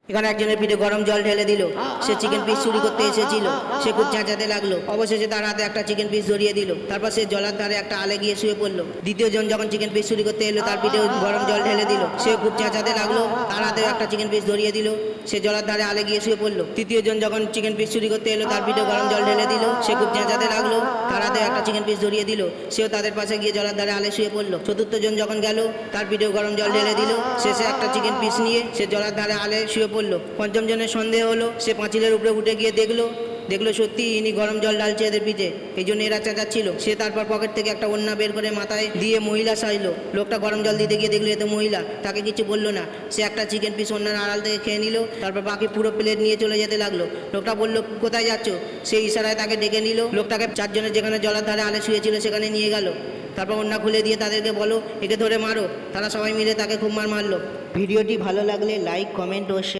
এখানে একজনের পিঠে গরম জল ঢেলে দিল। সে চিকেন পিস চুরি করতে এসেছিল। সে খুব চেঁচাতে লাগলো। অবশেষে তার হাতে একটা চিকেন পিস ধরিয়ে দিল। তারপর সে জলার ধারে একটা আলে গিয়ে শুয়ে পড়লো। দ্বিতীয় জন যখন চিকেন পিস চুরি করতে এলো, তার পিঠে গরম জল ঢেলে দিল। সে খুব চেঁচাতে লাগলো। তার হাতেও একটা চিকেন পিস ধরিয়ে দিল। সে জলার ধারে আলে গিয়ে শুয়ে পড়লো। তৃতীয় জন যখন চিকেন পিস চুরি করতে এলো, তার পিঠে গরম জল ঢেলে দিল। সে খুব চেঁচাতে লাগলো। তার হাতেও একটা চিকেন পিস ধরিয়ে দিল। সেও তাদের পাশে গিয়ে জলার ধারে আলে শুয়ে পড়লো। চতুর্থ জন যখন গেল, তার পিঠেও গরম জল ঢেলে দিল। শেষে একটা চিকেন পিস নিয়ে সে জলার ধারে আলে শুয়ে পড়লো। পঞ্চম জনের সন্দেহ হলো। সে পাঁচিলের উপরে উঠে গিয়ে দেখলো সত্যি ইনি গরম জল ঢালছে এদের পিঠে। এই জন্য এরা চেঁচাচ্ছিল। সে তারপর পকেট থেকে একটা ওড়না বের করে মাথায় দিয়ে মহিলা সাজলো। লোকটা গরম জল দিতে গিয়ে দেখলো এতে মহিলা। তাকে কিছু বললো না। সে একটা চিকেন পিস ওড়নার আড়াল থেকে খেয়ে নিল। তারপর বাকি পুরো প্লেট নিয়ে চলে যেতে লাগলো। লোকটা বললো, কোথায় যাচ্ছ? সেই ইশারায় তাকে ডেকে নিল। লোকটাকে চারজনের যেখানে জলার ধারে আলে শুয়েছিল সেখানে নিয়ে গেল। তারপর ওড়না খুলে দিয়ে তাদেরকে বলো, একে ধরে মারো। তারা সবাই মিলে তাকে খুব মারলো। ভিডিওটি ভালো লাগলে লাইক, কমেন্ট ও শেয়ার।